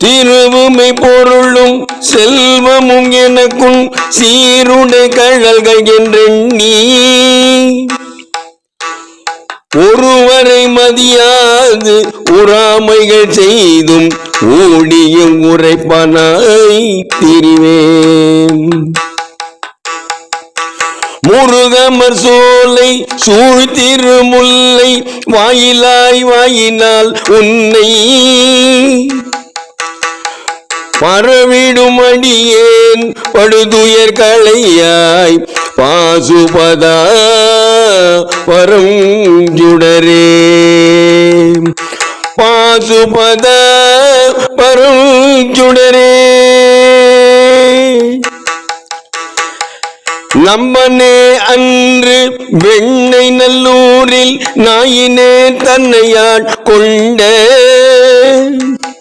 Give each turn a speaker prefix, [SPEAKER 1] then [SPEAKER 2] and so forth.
[SPEAKER 1] திருவுமை பொருளும் செல்வமும் எனக்கும் சீருடை கழல்கள் என்றெண்ணி ஒருவரை மதியாது உறாமைகள் செய்தும் ஊடியும் உரைப்பனாய் திரிவேன். முருகமர் சோலை சூழ்த்திருமுல்லை வாயிலாய் வாயினால் உன்னை பரவிடும் அடியேன் படுதுயர் களையாய் பாசுபதா பரஞ்சுடரே. பாசுபதா பரஞ்சுடரே. நம்மனே அன்று வெண்ணை நல்லூரில் நாயினே தன்னையாட் கொண்ட